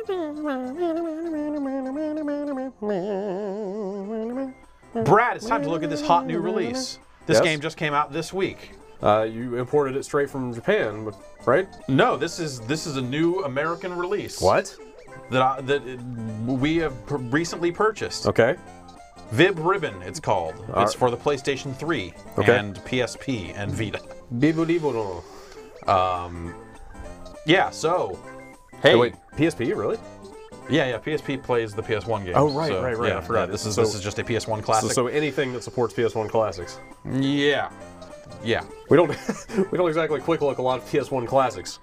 Brad, it's time to look at this hot new release. This game just came out this week. You imported it straight from Japan, right? No, this is a new American release. What? That we have recently purchased. Okay. Vib-Ribbon, it's called. It's for the PlayStation 3 and PSP and Vita. Vib-Ribbon. Yeah, so... Hey. Oh, wait, PSP, really? Yeah, PSP plays the PS1 games. Oh, right, so, right. Yeah, I forgot. this is just a PS1 classic. So anything that supports PS1 classics. Yeah. We don't exactly quick look a lot of PS1 classics.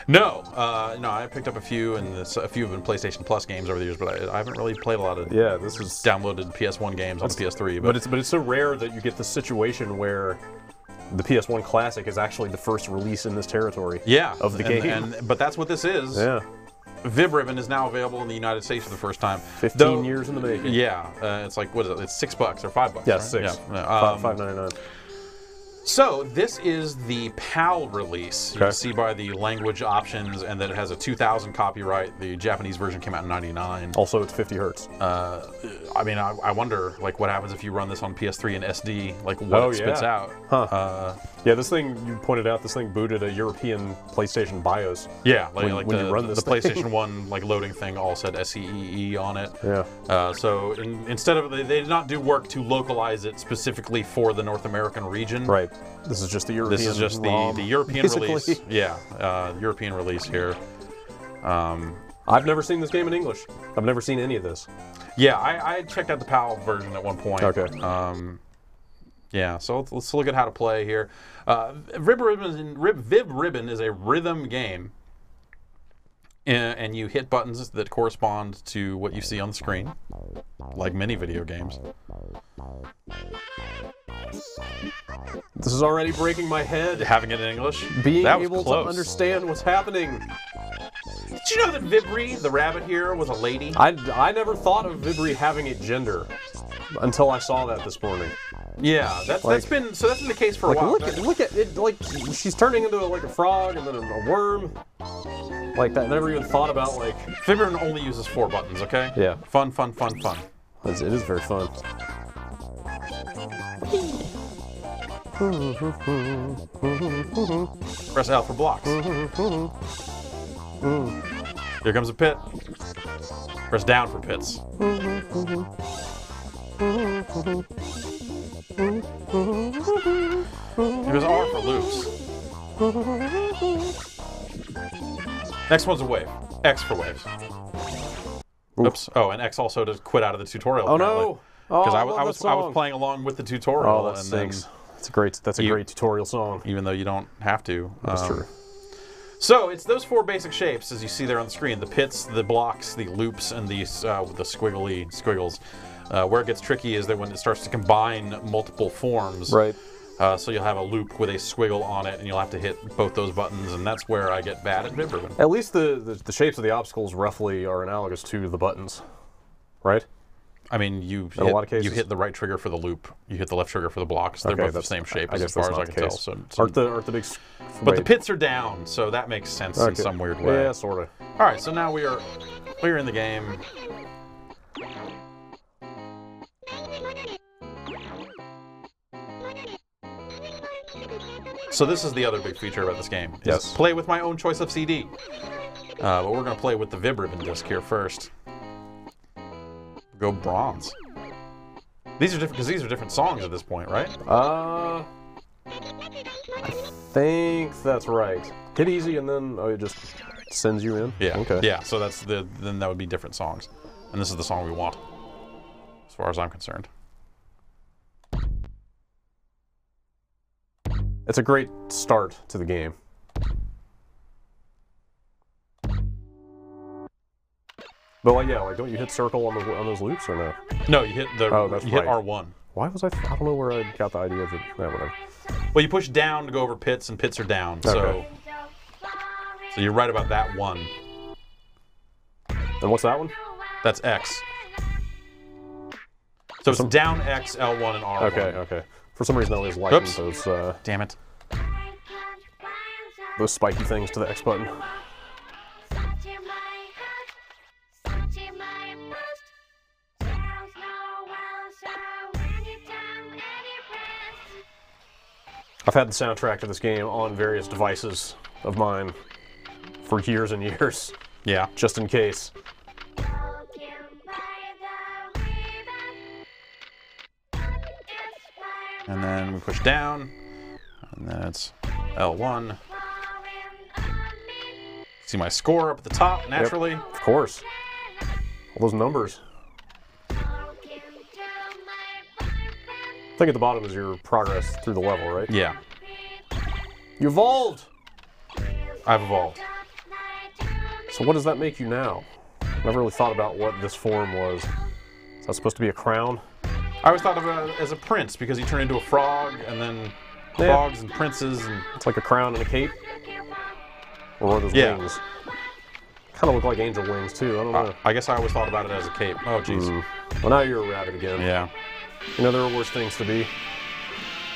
No, I picked up a few, and a few have been PlayStation Plus games over the years, but I haven't really played a lot of downloaded PS1 games on the PS3. But it's so rare that you get the situation where the PS1 classic is actually the first release in this territory. Of the game. But that's what this is. Yeah. Vib-Ribbon is now available in the United States for the first time. 15 years in the making. Yeah, it's like, what is it? It's $6 or $5. Yeah, right? $6. Yeah. $5.99. So this is the PAL release. You can see by the language options, and that it has a 2000 copyright. The Japanese version came out in '99. Also, it's 50 hertz. I mean, I wonder, like, what happens if you run this on PS3 and SD, like, what it spits out. Huh. Yeah, this thing, you pointed out, this thing booted a European PlayStation BIOS. Yeah, when you run this the PlayStation 1 like loading thing all said SEEE on it. Yeah. So instead of, they did not do work to localize it specifically for the North American region. Right. This is just the European. This is just the European release. Yeah, European release here. I've never seen this game in English. I've never seen any of this. Yeah, I checked out the PAL version at one point. Okay. Yeah, so let's look at how to play here. Vib-Ribbon is a rhythm game, and you hit buttons that correspond to what you see on the screen, like many video games. This is already breaking my head. Having it in English? Being able to understand what's happening. Did you know that Vibri, the rabbit here, was a lady? I never thought of Vibri having a gender until I saw that this morning. Yeah, that's been the case for a while. Look at it, like she's turning into like a frog and then a worm. Like that. I never even thought about like. Vibri only uses 4 buttons. Okay. Yeah. Fun. It is very fun. Press L for blocks. Here comes a pit. Press down for pits. Here's R for loops. Next one's a wave. X for waves. Oops. Oh, and X also to quit out of the tutorial. Oh no! Because I was playing along with the tutorial. Oh, that stinks. That's a great tutorial song. Even though you don't have to. That's true. So it's those 4 basic shapes as you see there on the screen: the pits, the blocks, the loops, and the squiggly squiggles. Where it gets tricky is that when it starts to combine multiple forms. Right. So you'll have a loop with a squiggle on it, and you'll have to hit both those buttons, and that's where I get bad at Vib-Ribbon. At least the shapes of the obstacles roughly are analogous to the buttons, right? I mean, you hit the right trigger for the loop, you hit the left trigger for the blocks. They're both the same shape as far as I can tell. So aren't the big? But the pits are down, so that makes sense in some weird way. Yeah, sort of. All right, so now we're in the game. So this is the other big feature about this game. Yes. Play with my own choice of CD. But we're going to play with the Vib-Ribbon disc here first. Go bronze. These are different because these are different songs at this point, right? I think that's right. Hit easy and then it just sends you in. Yeah. Okay. Yeah. So then that would be different songs, and this is the song we want, as far as I'm concerned. It's a great start to the game. But like, don't you hit circle on those loops or no? No, you hit hit R1. Why was I don't know where I got the idea of it. Whatever. Well, you push down to go over pits, and pits are down. Okay. So you're right about that one. And what's that one? That's X. So it's down X, L1, and R1. Okay. For some reason, I always likened those. Damn it. Those spiky things to the X button. I've had the soundtrack to this game on various devices of mine for years and years. Yeah. Just in case. And then we push down, and then it's L1. See my score up at the top, naturally. Yep, of course. All those numbers. I think at the bottom is your progress through the level, right? Yeah. You evolved! I've evolved. So what does that make you now? I never really thought about what this form was. Is that supposed to be a crown? I always thought of it as a prince, because you turn into a frog, and then frogs and princes. And it's like a crown and a cape? Or are those wings? Kind of look like angel wings, too. I don't know. I guess I always thought about it as a cape. Oh, jeez. Well, now you're a rabbit again. Yeah. You know, there are worse things to be.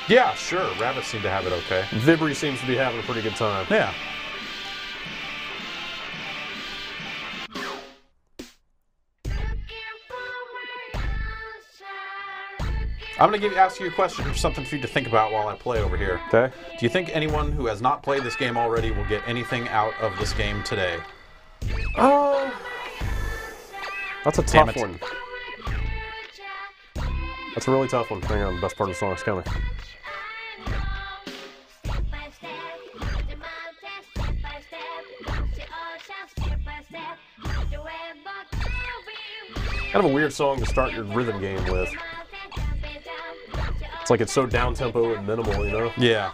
Yeah, sure. Rabbits seem to have it okay. Vib-Ribbon seems to be having a pretty good time. Yeah. I'm going to ask you a question, something for you to think about while I play over here. Okay. Do you think anyone who has not played this game already will get anything out of this game today? That's a tough one. That's a really tough one. Hang on, the best part of the song is coming. Kind of a weird song to start your rhythm game with. It's like it's so down-tempo and minimal, you know? Yeah.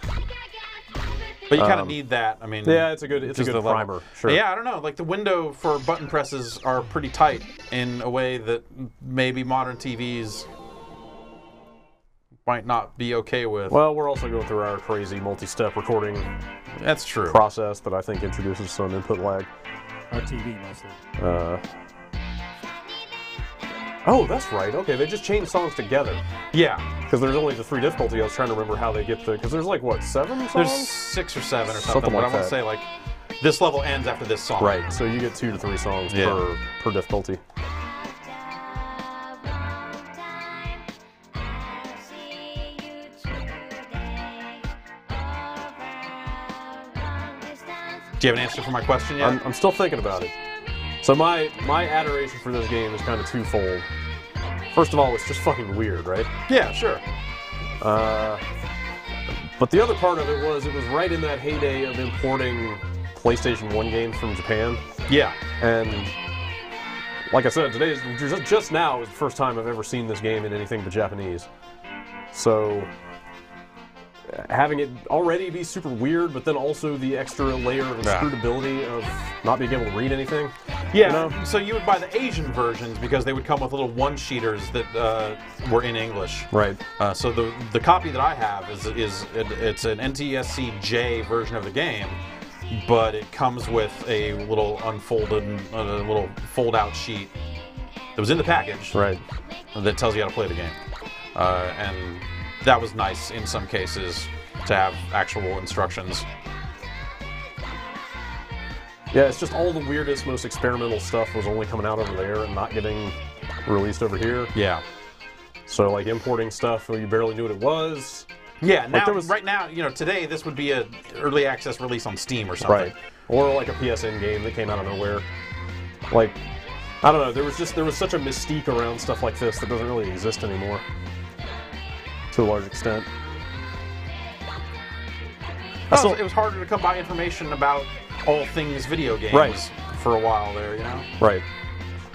But you kind of need that. I mean, yeah, it's a good primer. Sure. Yeah, I don't know. Like the window for button presses are pretty tight in a way that maybe modern TVs might not be okay with. Well, we're also going through our crazy multi-step recording. That's true. Process that I think introduces some input lag. Our TV mostly. Oh, that's right. Okay, they just changed songs together. Yeah. Because there's only the 3 difficulty. I was trying to remember how they get the... Because there's like, what, 7 songs? There's 6 or 7 or something. But I want to say, like, this level ends after this song. Right, so you get 2 to 3 songs per difficulty. Do you have an answer for my question yet? I'm still thinking about it. So my adoration for this game is kind of twofold. First of all, it's just fucking weird, right? Yeah, sure. But the other part of it was right in that heyday of importing PlayStation 1 games from Japan. Yeah. And like I said, today is just now is the first time I've ever seen this game in anything but Japanese. So having it already be super weird, but then also the extra layer of inscrutability of not being able to read anything. Yeah, you know? So you would buy the Asian versions because they would come with little one-sheeters that were in English. Right. So the copy that I have it's an NTSC-J version of the game, but it comes with a little unfolded, little fold-out sheet that was in the package. Right. That tells you how to play the game, and that was nice in some cases to have actual instructions. Yeah, it's just all the weirdest, most experimental stuff was only coming out over there and not getting released over here. Yeah. So, like, importing stuff where you barely knew what it was. Yeah, now, right now, you know, today this would be an early access release on Steam or something. Right. Or like a PSN game that came out of nowhere. Like, I don't know, there was such a mystique around stuff like this that doesn't really exist anymore. To a large extent. Well, it was harder to come by information about all things video games for a while there, you know? Right.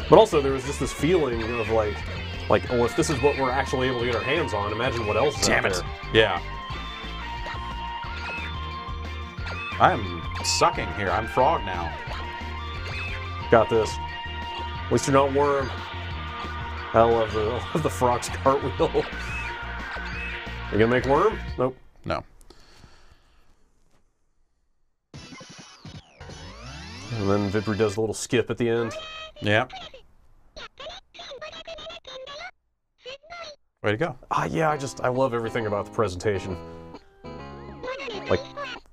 But also there was just this feeling of like, oh, if this is what we're actually able to get our hands on, imagine what else is out there. Yeah. I'm sucking here. I'm frog now. Got this. At least you're not worm. I love the frog's cartwheel. You gonna make worm? Nope. No. And then Vib-Ribbon does a little skip at the end. Yeah. Way to go. Yeah, I love everything about the presentation. Like,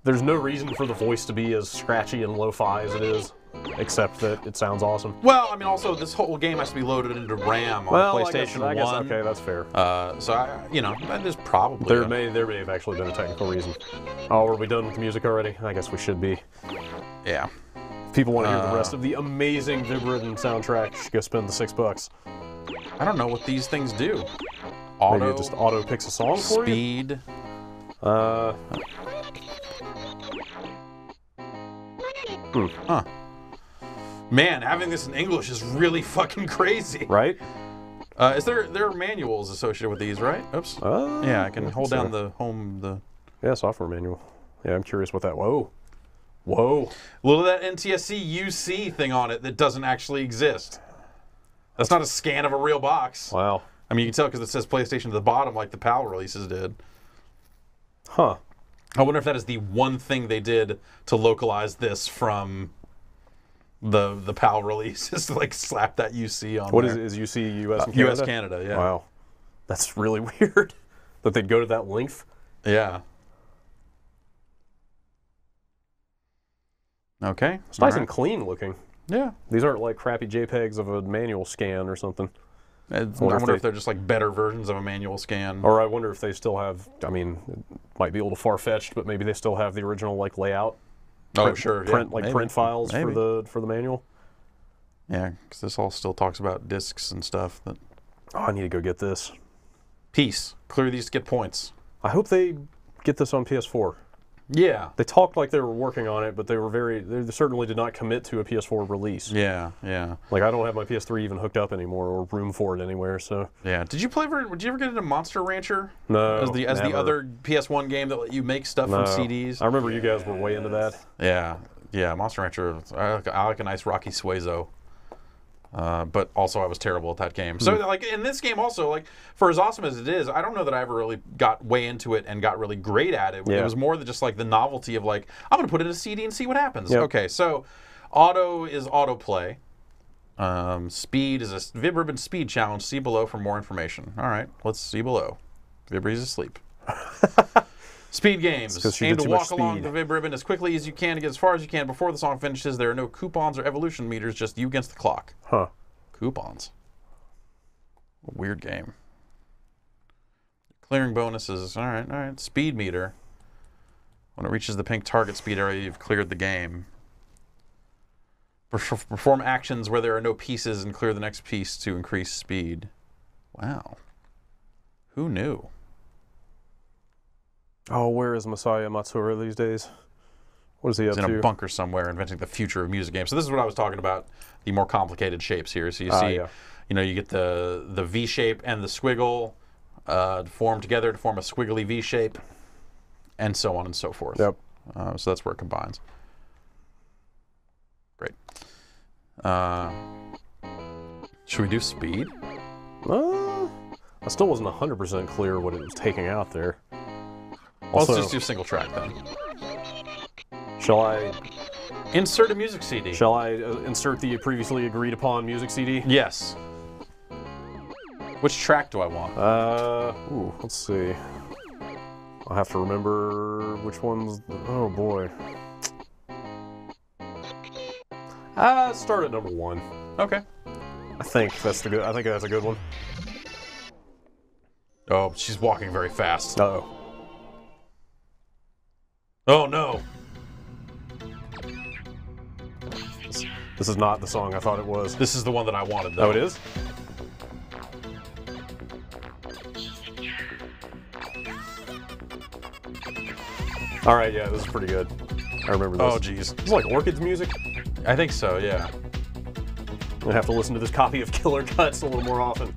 there's no reason for the voice to be as scratchy and lo-fi as it is. except that it sounds awesome. Well, I mean, also this whole game has to be loaded into RAM on PlayStation 1. I guess okay, that's fair. So you know, there's probably there may have actually been a technical reason. Oh, are we done with the music already? I guess we should be. Yeah. If people want to hear the rest of the amazing Vib-Ribbon soundtrack, you should go spend the $6. I don't know what these things do. Auto. Maybe it just auto picks a song for you. Speed. Huh. Man, having this in English is really fucking crazy. Right? Is there are manuals associated with these, right? Oops. Yeah, I can hold down the home. Yeah, software manual. Yeah, I'm curious what that. Whoa. A little of that NTSC UC thing on it that doesn't actually exist. That's not a scan of a real box. Wow. I mean, you can tell because it says PlayStation at the bottom like the PAL releases did. Huh. I wonder if that is the one thing they did to localize this from the PAL release, is to like slap that UC on What there. is UC US and Canada? US Canada, yeah. Wow. That's really weird that they'd go to that length. Yeah. Okay. It's nice and clean looking. Yeah. These aren't like crappy JPEGs of a manual scan or something. I wonder if they're just like better versions of a manual scan. Or I wonder if they still have, I mean, it might be a little far-fetched, but maybe they still have the original like layout. Oh, sure. Print, yeah, like maybe. print files Maybe. for the manual. Yeah, because this all still talks about discs and stuff. That. Oh, I need to go get this. Peace. Clear these to get points. I hope they get this on PS4. Yeah. They talked like they were working on it, but they certainly did not commit to a PS4 release. Yeah, yeah. Like, I don't have my PS3 even hooked up anymore or room for it anywhere, so. Yeah. Did you ever get into Monster Rancher? No, As the other PS1 game that let you make stuff from CDs? I remember you guys were way into that. Yeah. Yeah, Monster Rancher, I like a nice Rocky Suezo. But also I was terrible at that game. So like in this game also, like for as awesome as it is, I don't know that I ever really got way into it and got really great at it. Yeah. It was more than just like the novelty of like, I'm going to put it in a CD and see what happens. Yep. Okay, so auto is autoplay. Speed is a Vib-Ribbon speed challenge. See below for more information. All right, let's see below. Vibry's asleep. Speed games. Aim to walk along the Vib-Ribbon as quickly as you can to get as far as you can before the song finishes. There are no coupons or evolution meters, just you against the clock. Huh. Coupons. Weird game. Clearing bonuses. All right. Speed meter. When it reaches the pink target speed area, you've cleared the game. Perform actions where there are no pieces and clear the next piece to increase speed. Wow. Who knew? Oh, where is Masaya Matsuura these days? What is he up to? He's in a bunker somewhere inventing the future of music games. So this is what I was talking about, the more complicated shapes here. So you see, you know, you get the V shape and the squiggle form together to form a squiggly V shape, and so on and so forth. Yep. So that's where it combines. Great. Should we do speed? I still wasn't 100% clear what it was taking out there. Well, let's just do single track then. Shall I insert a music CD? Shall I insert the previously agreed upon music CD? Yes. Which track do I want? Let's see. I'll have to remember which one's. Oh boy. Start at number 1. Okay. I think that's a good one. Oh, she's walking very fast. Uh-oh. Oh no. This is not the song I thought it was. This is the one that I wanted, though. Oh, it is? All right, yeah, this is pretty good. I remember this. Oh, jeez. It's like Orchid's music. I think so, yeah. I'm gonna have to listen to this copy of Killer Cuts a little more often.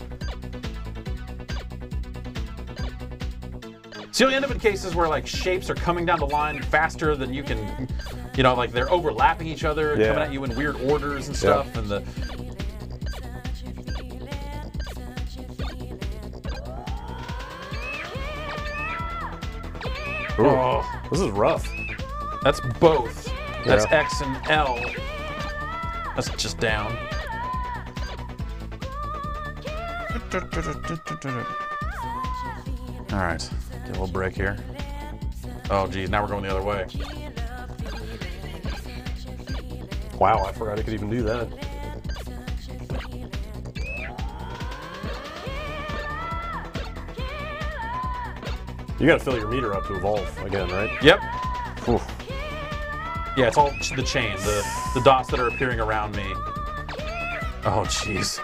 So you'll end up in cases where like shapes are coming down the line faster than you can, you know, like they're overlapping each other, coming at you in weird orders and stuff, and the. Ooh, oh, this is rough. That's both. That's X and L. That's just down. All right, get a little break here. Oh, geez, now we're going the other way. Wow, I forgot I could even do that. You gotta fill your meter up to evolve again, right? Yep. Oof. Yeah, it's all the chain, the dots that are appearing around me. Oh, jeez.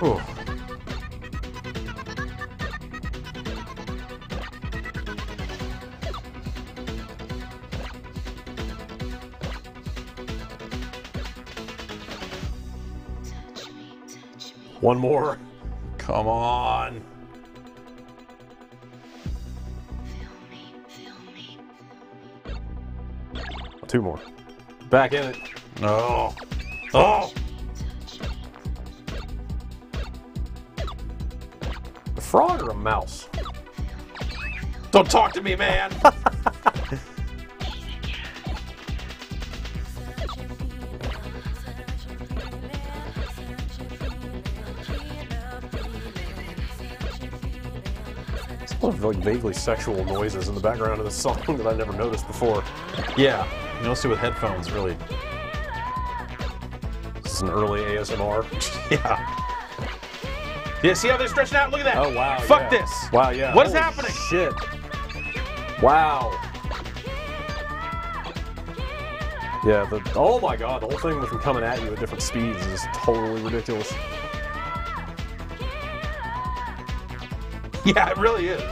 Ooh. One more. Come on. Two more. Back in it. No. Oh. A frog or a mouse? Don't talk to me, man. A lot of like vaguely sexual noises in the background of this song that I never noticed before. Yeah. Mostly with headphones, really. This is an early ASMR. Yeah. Yeah, see how they're stretching out? Look at that. Oh, wow. Fuck yeah. this. Wow, yeah. What is Holy happening? Shit. Wow. Yeah, oh my god, the whole thing with them coming at you at different speeds is totally ridiculous. Yeah, it really is.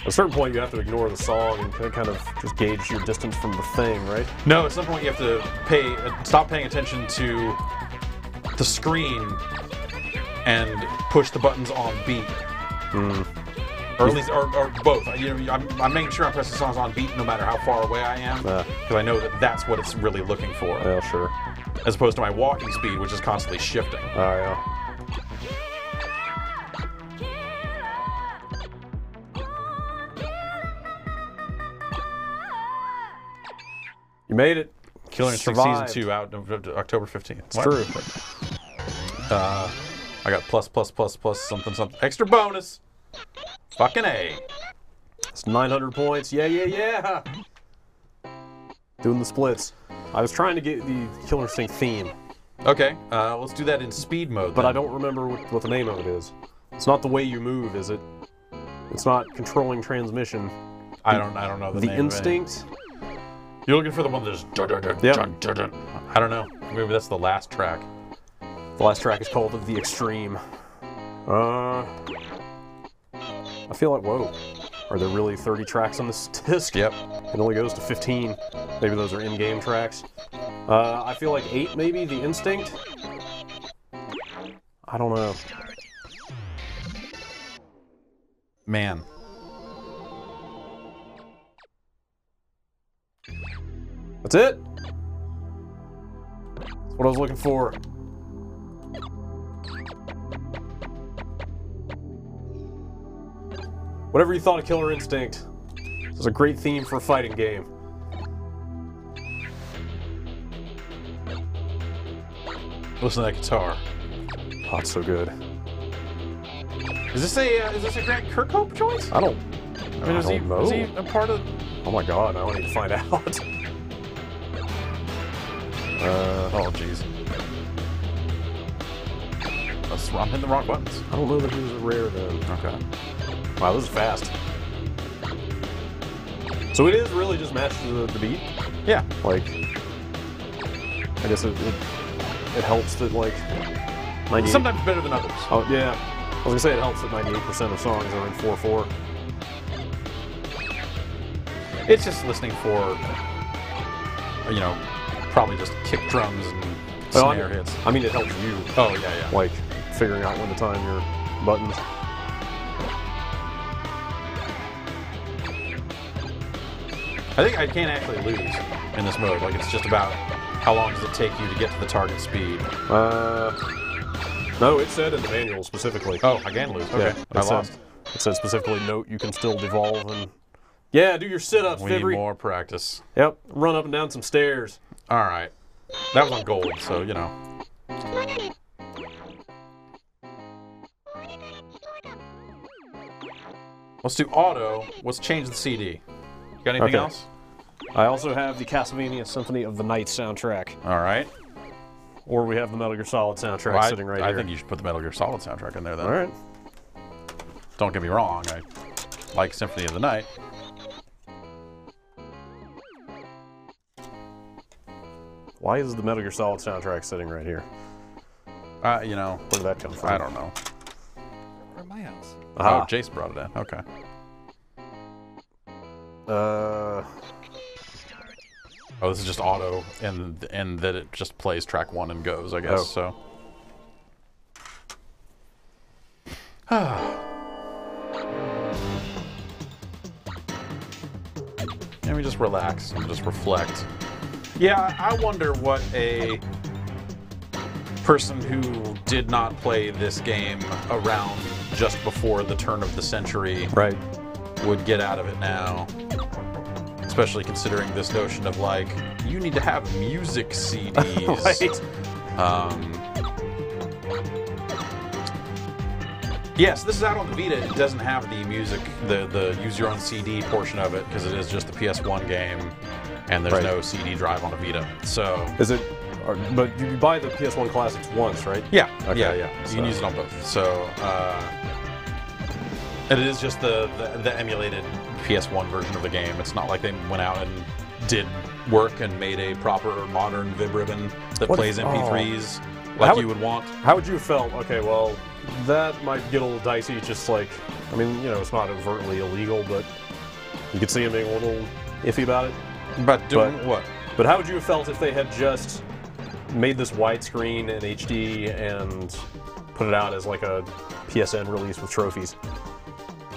At a certain point, you have to ignore the song and kind of just gauge your distance from the thing, right? No, at some point you have to stop paying attention to the screen and push the buttons on beat. Or at least, or both. You know, I'm making sure I'm pressing songs on beat no matter how far away I am, because I know that that's what it's really looking for. Yeah, sure. As opposed to my walking speed, which is constantly shifting. Oh, yeah. You made it. Killer Instinct Season 2 out October 15th. It's true. I got plus something. Extra bonus. Fucking A. It's 900 points. Yeah. Doing the splits. I was trying to get the Killer Instinct theme. Okay, let's do that in speed mode. But then. I don't remember what the name of it is. It's not the way you move, is it? It's not controlling transmission. I don't know the name. The Instinct? You're looking for the one that's Yep. I don't know. Maybe that's the last track. The last track is called The Extreme. I feel like, whoa. Are there really 30 tracks on this disc? Yep. It only goes to 15. Maybe those are in-game tracks. I feel like 8, maybe, The Instinct? I don't know. Man. That's it? That's what I was looking for. Whatever you thought of Killer Instinct, this is a great theme for a fighting game. Listen to that guitar. Oh, it's so good. Is this a Grant Kirkhope choice? I don't know. Is he a part of? Oh my god, I need to find out. Oh jeez. I'm hitting the wrong buttons. I don't know that he was a rare then. Okay. Wow, this is fast. So it is really just matched to the beat? Yeah. Like, I guess it helps that, like, 98... Sometimes better than others. Oh, yeah. I was gonna say it helps that 98% of songs are in 4/4. It's just listening for, you know, probably just kick drums and snare hits. I mean, it helps you. Oh, yeah. Like, figuring out when to time your buttons. I think I can't actually lose in this mode. Like, it's just about how long does it take you to get to the target speed. No, it said in the manual specifically. Oh, I can lose. Okay, Yeah, I lost. It said specifically, note you can still devolve and... Yeah, do your sit-ups, We need Vib-Ribbon. more practice. Yep, run up and down some stairs. All right. That was on gold, so, you know. Let's do auto. Let's change the CD. You got anything Okay. else? I also have the Castlevania Symphony of the Night soundtrack. All right. Or we have the Metal Gear Solid soundtrack Well, sitting right I here. think you should put the Metal Gear Solid soundtrack in there, then. All right. Don't get me wrong. I like Symphony of the Night. Why is the Metal Gear Solid soundtrack sitting right here? You know, Where did that come from? I don't know. Or my house. Aha. Oh, Jace brought it in. Okay. Oh, this is just auto, and that it just plays track 1 and goes, I guess. Oh. So. Let me just relax and just reflect. Yeah, I wonder what a person who did not play this game around just before the turn of the century Right. would get out of it now. Especially considering this notion of, like, you need to have music CDs. Right. Yes, this is out on the Vita. It doesn't have the music, the use your own CD portion of it, because it is just a PS1 game, and there's Right. no CD drive on a Vita. So Is it... But you buy the PS1 classics once, right? yeah, Okay. yeah. You So- can use it on both. So and it is just the emulated PS1 version of the game. It's not like they went out and did work and made a proper modern Vib-Ribbon that What plays if- MP3s How like would- you would want. How would you have felt? Okay, well, that might get a little dicey, just like... I mean, you know, it's not overtly illegal, but you could see him being a little iffy about it. But doing But- what? But how would you have felt if they had just made this widescreen and HD and put it out as like a PSN release with trophies?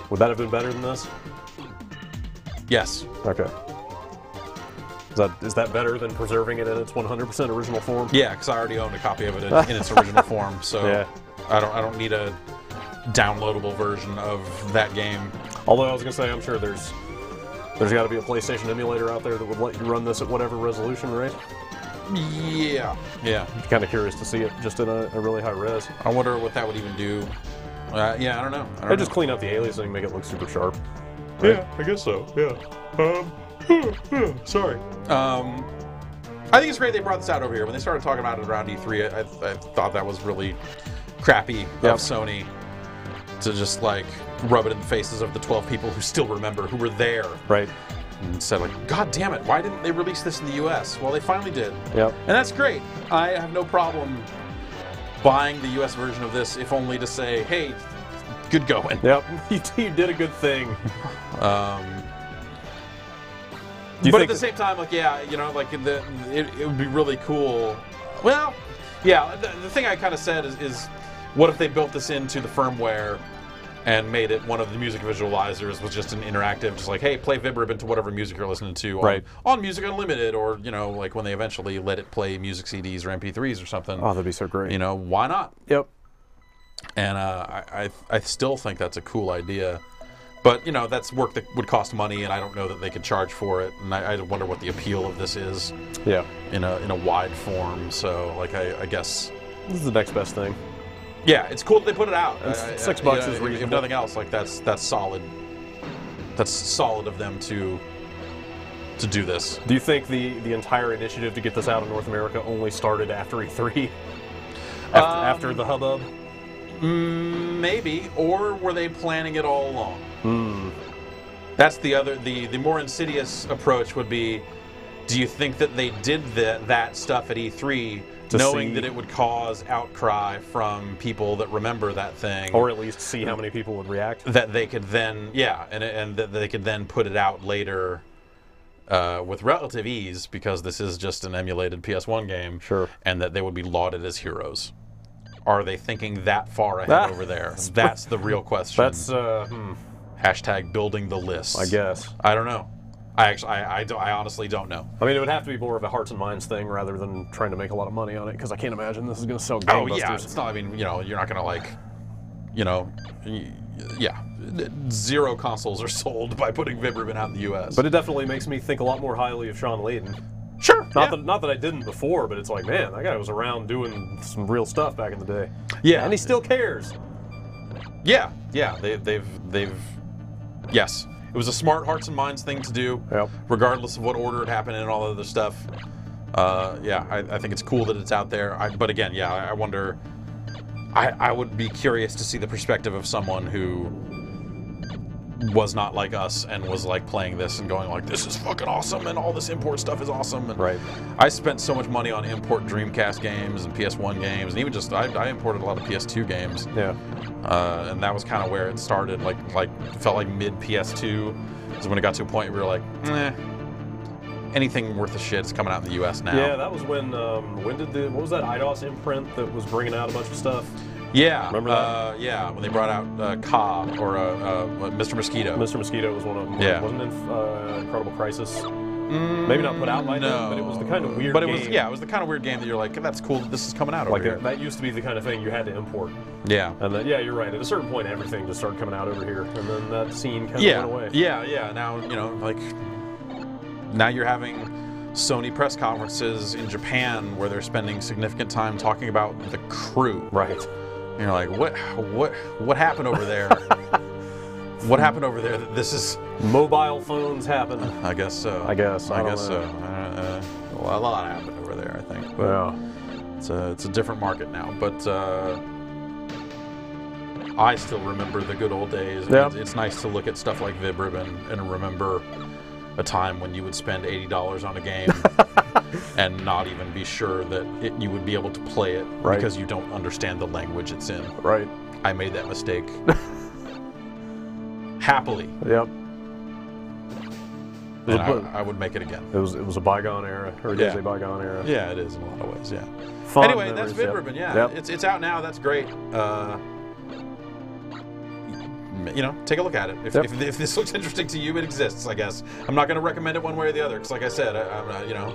Would that have been better than this? Yes. Okay. Is that better than preserving it in its 100% original form? Yeah, because I already owned a copy of it in its original form, so Yeah. I don't need a downloadable version of that game. Although I was gonna say, I'm sure there's got to be a PlayStation emulator out there that would let you run this at whatever resolution, right? Yeah. Yeah. I'm kind of curious to see it just in a really high res. I wonder what that would even do. Yeah, I don't know. They just clean out the aliasing and make it look super sharp. Yeah, I guess so. Yeah. Sorry. I think it's great they brought this out over here. When they started talking about it around E3, I thought that was really crappy Yep. of Sony to just like rub it in the faces of the 12 people who still remember, who were there, Right. and said like, God damn it, why didn't they release this in the US? Well, they finally did. Yep. And that's great. I have no problem buying the US version of this, if only to say, hey, good going. Yep. You did a good thing. Do you But at think the same time, like, yeah, you know, like, it would be really cool. Well, yeah, the thing I kind of said is, what if they built this into the firmware and made it one of the music visualizers was just an interactive, just like, hey, play Vib-Ribbon to whatever music you're listening to Right. on Music Unlimited, or, you know, like when they eventually let it play music CDs or MP3s or something. Oh, that'd be so great. You know, why not? Yep. And I still think that's a cool idea. But, you know, that's work that would cost money, and I don't know that they could charge for it. And I wonder what the appeal of this is Yeah. in a wide form. So, like, I guess... This is the next best thing. Yeah, it's cool that they put it out. It's $6 you know, is if reasonable. nothing else, like, that's solid. That's solid of them to do this. Do you think the entire initiative to get this out in North America only started after E3? After the hubbub? Maybe. Or were they planning it all along? That's the more insidious approach would be, do you think that they did that stuff at E3 knowing that it would cause outcry from people that remember that thing? Or at least see how many people would react? That they could then, yeah, and that they could then put it out later with relative ease, because this is just an emulated PS1 game. Sure. And that they would be lauded as heroes. Are they thinking that far ahead over there? That's the real question. That's, Hashtag building the list. I guess. I don't know. I honestly don't know. I mean, it would have to be more of a hearts and minds thing rather than trying to make a lot of money on it, because I can't imagine this is going to sell Oh gangbusters. yeah, it's not. I mean, you know, you're not gonna like, you know, yeah, 0 consoles are sold by putting Vib-Ribbon out in the U.S. But it definitely makes me think a lot more highly of Sean Layden. sure, Not that I didn't before, but it's like, man, that guy was around doing some real stuff back in the day. yeah, And he still cares. yeah, they've yes, it was a smart hearts and minds thing to do. Yep. Regardless of what order it happened in and all other stuff. Yeah, I think it's cool that it's out there. But again, yeah, I wonder. I would be curious to see the perspective of someone who was not like us and was like playing this and going like, this is fucking awesome and all this import stuff is awesome. And Right. I spent so much money on import Dreamcast games and PS1 games, and even just I imported a lot of PS2 games. Yeah. And that was kind of where it started. Like it felt like mid PS2 is when it got to a point where we were like, anything worth a shit is coming out in the U.S. now. Yeah, that was when what was that IDOS imprint that was bringing out a bunch of stuff? Yeah. Remember that? Yeah, when they brought out Ka or Mr. Mosquito. Mr. Mosquito was one of them. Yeah. Wasn't it Incredible Crisis? Maybe not put out by them, but it was the kind of weird But it game. was, yeah, it was the kind of weird game that you're like, that's cool that this is coming out over Like here. that used to be the kind of thing you had to import. Yeah. And then, yeah, you're right. At a certain point, everything just started coming out over here, and then that scene kind of went away. Yeah. Now, you know, like, now you're having Sony press conferences in Japan where they're spending significant time talking about the crew. Right. And you're like, what happened over there? What happened over there that this is... Mobile phones happen. I guess so. I guess so. so. Well, a lot happened over there, I think. But Yeah. it's a different market now. But I still remember the good old days. Yeah. It's nice to look at stuff like Vib-Ribbon and remember a time when you would spend $80 on a game and not even be sure that you would be able to play it Right. because you don't understand the language it's in. Right. I made that mistake. Happily. Yep. And I would make it again. It was a bygone era, or it is a bygone era. Yeah, it is in a lot of ways, yeah. Fond Anyway, memories, that's Vib-Ribbon, yeah. Yep. It's out now, that's great. You know, take a look at it. If this looks interesting to you, it exists, I guess. I'm not going to recommend it one way or the other, because like I said, you know,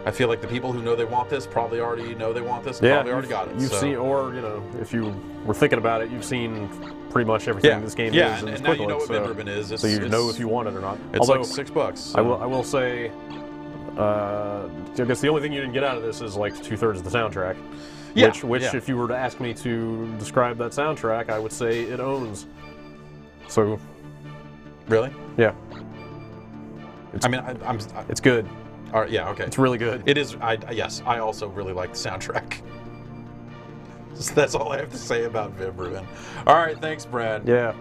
I feel like the people who know they want this probably already know they want this and probably already got it. You've seen, or, you know, if you were thinking about it, you've seen pretty much everything this game is. Yeah, in and its now quick you know look, what Vib-Ribbon is. So you know if you want it or not. It's Although, like $6. So. I will say, I guess the only thing you didn't get out of this is like 2/3 of the soundtrack. Yeah, Which yeah. if you were to ask me to describe that soundtrack, I would say it owns. So, Really? yeah. It's good. All right, yeah, okay. It's really good. It is. Yes, I also really like the soundtrack. So that's all I have to say about Vib-Ribbon. All right, thanks, Brad. Yeah.